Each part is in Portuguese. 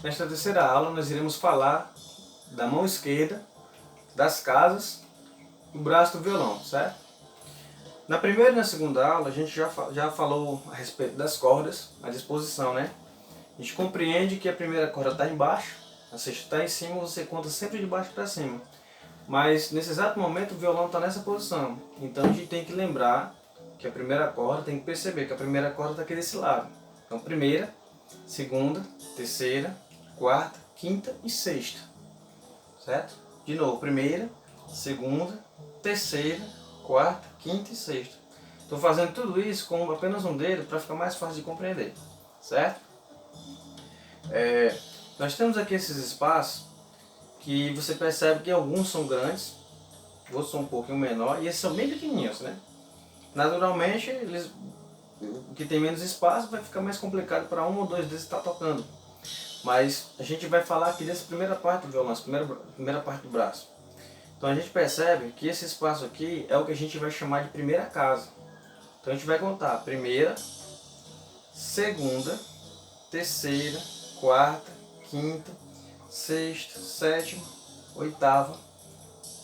Nesta terceira aula nós iremos falar da mão esquerda, das casas, do braço do violão, certo? Na primeira e na segunda aula a gente já falou a respeito das cordas, a disposição, né? A gente compreende que a primeira corda está embaixo, a sexta está em cima, você conta sempre de baixo para cima. Mas nesse exato momento o violão está nessa posição, então a gente tem que lembrar que a primeira corda, tem que perceber que a primeira corda está aqui desse lado. Então primeira, segunda, terceira, quarta, quinta e sexta, certo? De novo, primeira, segunda, terceira, quarta, quinta e sexta. Estou fazendo tudo isso com apenas um dedo para ficar mais fácil de compreender, certo? Nós temos aqui esses espaços que você percebe que alguns são grandes, outros são um pouquinho menor e esses são bem pequenininhos, né? Naturalmente, o que tem menos espaço vai ficar mais complicado para um ou dois deles estar tocando. Mas a gente vai falar aqui dessa primeira parte do violão, essa primeira parte do braço. Então a gente percebe que esse espaço aqui é o que a gente vai chamar de primeira casa. Então a gente vai contar primeira, segunda, terceira, quarta, quinta, sexta, sétima, oitava,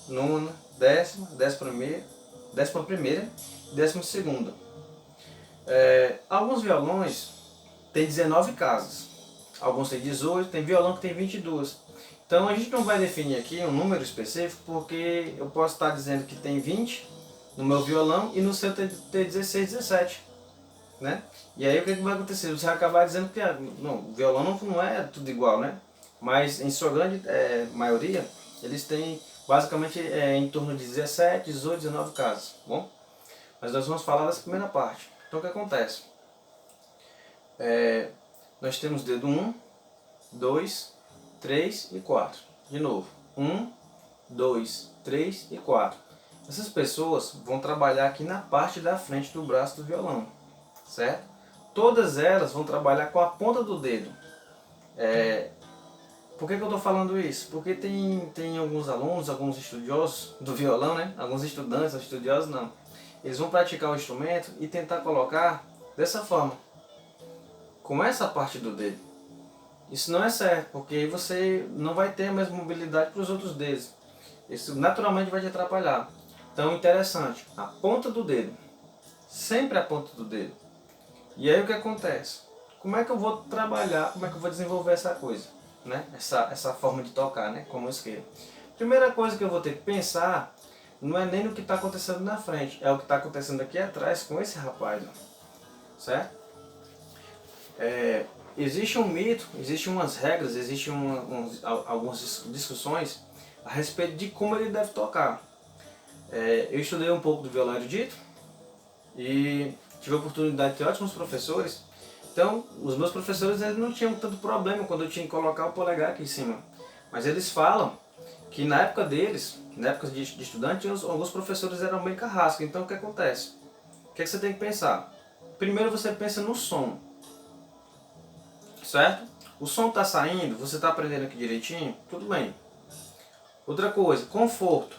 nona, décima, décima primeira e décima segunda. Alguns violões têm 19 casas, alguns têm 18, tem violão que tem 22. Então a gente não vai definir aqui um número específico, porque eu posso estar dizendo que tem 20 no meu violão e no seu ter 16, 17. Né? E aí o que vai acontecer? Você vai acabar dizendo que não, o violão não é tudo igual, né? Mas em sua grande maioria, eles têm basicamente em torno de 17, 18, 19 casas. Bom? Mas nós vamos falar dessa primeira parte. Então o que acontece? Nós temos dedo 1, 2, 3 e 4. De novo, 1, 2, 3 e 4. Essas pessoas vão trabalhar aqui na parte da frente do braço do violão, certo? Todas elas vão trabalhar com a ponta do dedo. Por que eu estou falando isso? Porque tem alguns alunos, alguns estudiosos do violão, né? Alguns estudantes, estudiosos não. Eles vão praticar o instrumento e tentar colocar dessa forma, com essa parte do dedo. Isso não é certo, porque aí você não vai ter a mesma mobilidade para os outros dedos. Isso naturalmente vai te atrapalhar. Então, interessante, a ponta do dedo. Sempre a ponta do dedo. E aí o que acontece? Como é que eu vou trabalhar, como é que eu vou desenvolver essa coisa? Né? Essa forma de tocar, né? Com a esquerda. Primeira coisa que eu vou ter que pensar não é nem no que está acontecendo na frente, é o que está acontecendo aqui atrás com esse rapaz. Certo? Existe um mito, existem umas regras, existem algumas discussões a respeito de como ele deve tocar. Eu estudei um pouco do violão erudito e tive a oportunidade de ter ótimos professores. Então, os meus professores eles não tinham tanto problema quando eu tinha que colocar o polegar aqui em cima. Mas eles falam que na época deles, na época de estudante, alguns professores eram bem carrascos. Então, o que acontece? O que você tem que pensar? Primeiro você pensa no som. Certo? O som está saindo, você está aprendendo aqui direitinho, tudo bem. Outra coisa, conforto.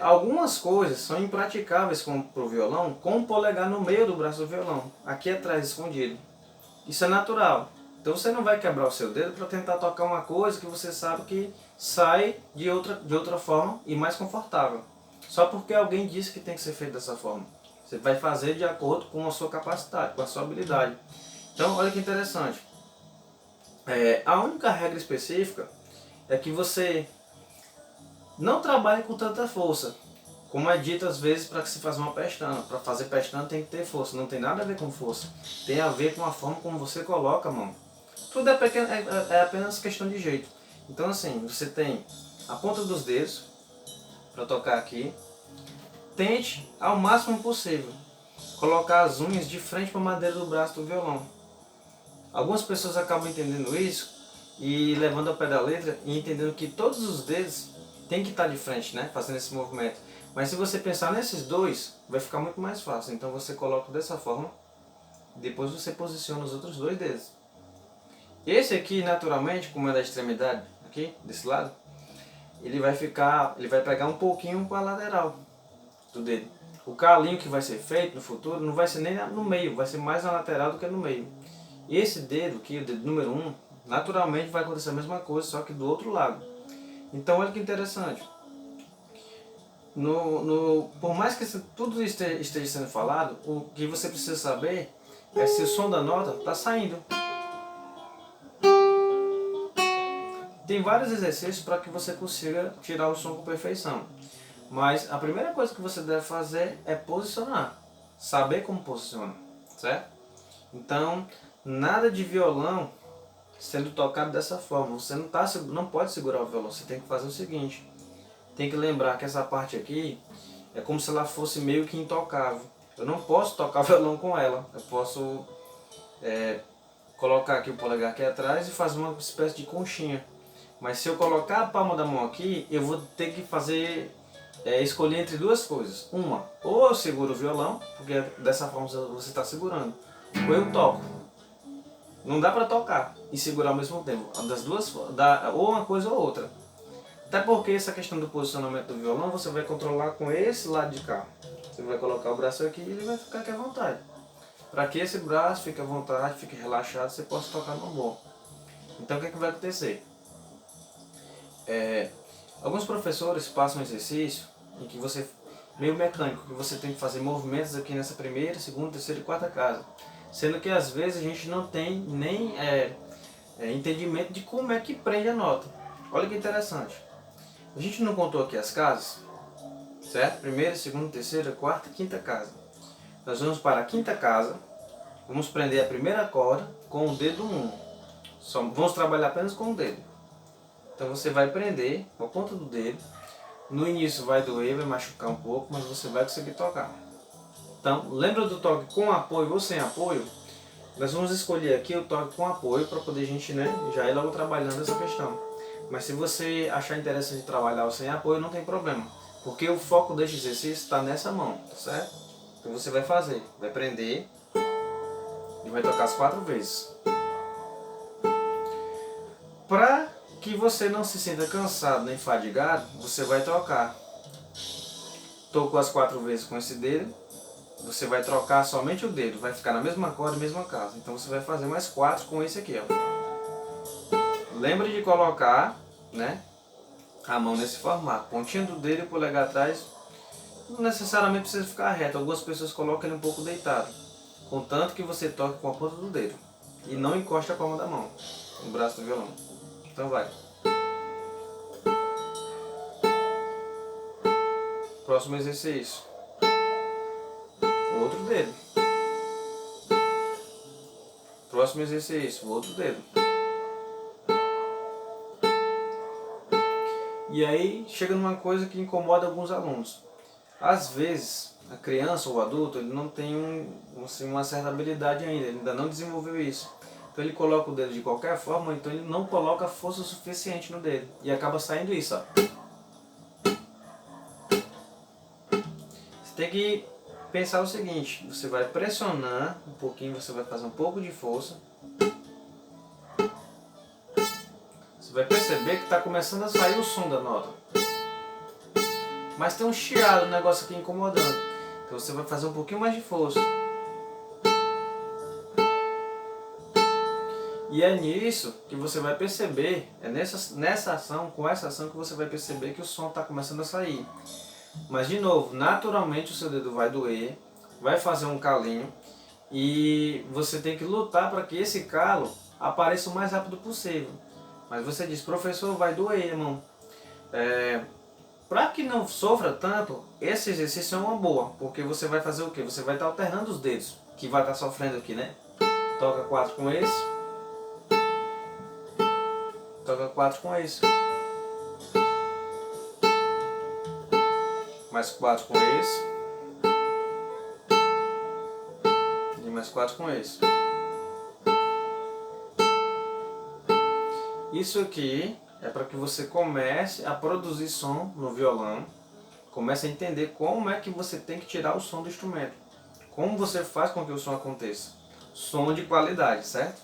Algumas coisas são impraticáveis para o violão com o polegar no meio do braço do violão, aqui atrás escondido. Isso é natural. Então você não vai quebrar o seu dedo para tentar tocar uma coisa que você sabe que sai de outra forma e mais confortável. Só porque alguém disse que tem que ser feito dessa forma. Você vai fazer de acordo com a sua capacidade, com a sua habilidade. Então, olha que interessante. A única regra específica é que você não trabalhe com tanta força. Como é dito às vezes para que se faça uma pestana. Para fazer pestana tem que ter força. Não tem nada a ver com força. Tem a ver com a forma como você coloca a mão. Tudo é apenas questão de jeito. Então assim, você tem a ponta dos dedos para tocar aqui. Tente ao máximo possível colocar as unhas de frente para a madeira do braço do violão. Algumas pessoas acabam entendendo isso e levando ao pé da letra e entendendo que todos os dedos têm que estar de frente, né, fazendo esse movimento. Mas se você pensar nesses dois, vai ficar muito mais fácil. Então você coloca dessa forma, depois você posiciona os outros dois dedos. Esse aqui, naturalmente, como é da extremidade, aqui, desse lado, ele vai pegar um pouquinho com a lateral do dedo. O calinho que vai ser feito no futuro não vai ser nem no meio, vai ser mais na lateral do que no meio. Esse dedo aqui, o dedo número 1, naturalmente vai acontecer a mesma coisa, só que do outro lado. Então olha que interessante. Por mais que tudo esteja sendo falado, o que você precisa saber é se o som da nota está saindo. Tem vários exercícios para que você consiga tirar o som com perfeição. Mas a primeira coisa que você deve fazer é posicionar. Saber como posiciona, certo? Então, nada de violão sendo tocado dessa forma. Você não pode segurar o violão, você tem que fazer o seguinte. Tem que lembrar que essa parte aqui é como se ela fosse meio que intocável. Eu não posso tocar violão com ela. Eu posso colocar aqui o polegar aqui atrás e fazer uma espécie de conchinha. Mas se eu colocar a palma da mão aqui, eu vou ter que escolher entre duas coisas. Uma, ou eu seguro o violão, porque dessa forma você está segurando, ou eu toco. Não dá para tocar e segurar ao mesmo tempo. Das duas, ou uma coisa ou outra. Até porque essa questão do posicionamento do violão você vai controlar com esse lado de cá. Você vai colocar o braço aqui e ele vai ficar aqui à vontade. Para que esse braço fique à vontade, fique relaxado, você possa tocar no bom. Então o que vai acontecer? Alguns professores passam um exercício em que meio mecânico, que você tem que fazer movimentos aqui nessa primeira, segunda, terceira e quarta casa. Sendo que às vezes a gente não tem nem entendimento de como é que prende a nota. Olha que interessante. A gente não contou aqui as casas, certo? Primeira, segunda, terceira, quarta e quinta casa. Nós vamos para a quinta casa, vamos prender a primeira corda com o dedo 1. Vamos trabalhar apenas com o dedo. Então você vai prender com a ponta do dedo. No início vai doer, vai machucar um pouco, mas você vai conseguir tocar. Então, lembra do toque com apoio ou sem apoio? Nós vamos escolher aqui o toque com apoio para poder a gente já ir logo trabalhando essa questão. Mas se você achar interessante trabalhar o sem apoio, não tem problema. Porque o foco deste exercício está nessa mão, tá certo? Então você vai fazer, vai prender e vai tocar as 4 vezes. Para que você não se sinta cansado nem fadigado, você vai trocar. Tocou as 4 vezes com esse dedo, você vai trocar somente o dedo, vai ficar na mesma corda, mesma casa. Então você vai fazer mais 4 com esse aqui, ó. Lembre de colocar, a mão nesse formato, pontinha do dedo e o polegar atrás. Não necessariamente precisa ficar reto, algumas pessoas colocam ele um pouco deitado, contanto que você toque com a ponta do dedo e não encoste a palma da mão no braço do violão. Então vai. Próximo exercício. O outro dedo. Próximo exercício. O outro dedo. E aí chega numa coisa que incomoda alguns alunos. Às vezes, a criança ou o adulto ele não tem uma certa habilidade ainda, ele ainda não desenvolveu isso. Então ele coloca o dedo de qualquer forma, então ele não coloca força suficiente no dedo. E acaba saindo isso, ó. Você tem que pensar o seguinte, você vai pressionar um pouquinho, você vai fazer um pouco de força. Você vai perceber que está começando a sair o som da nota. Mas tem um chiado, um negócio aqui incomodando. Então você vai fazer um pouquinho mais de força. E é nisso que você vai perceber, é nessa ação, com essa ação que você vai perceber que o som está começando a sair. Mas de novo, naturalmente o seu dedo vai doer, vai fazer um calinho e você tem que lutar para que esse calo apareça o mais rápido possível. Mas você diz, professor, vai doer, irmão. Para que não sofra tanto, esse exercício é uma boa, porque você vai fazer o quê? Você vai estar alternando os dedos, que vai estar sofrendo aqui, né? Toca 4 com esse. Toca 4 com esse. Mais 4 com esse. E mais 4 com esse. Isso aqui é para que você comece a produzir som no violão. Comece a entender como é que você tem que tirar o som do instrumento. Como você faz com que o som aconteça. Som de qualidade, certo?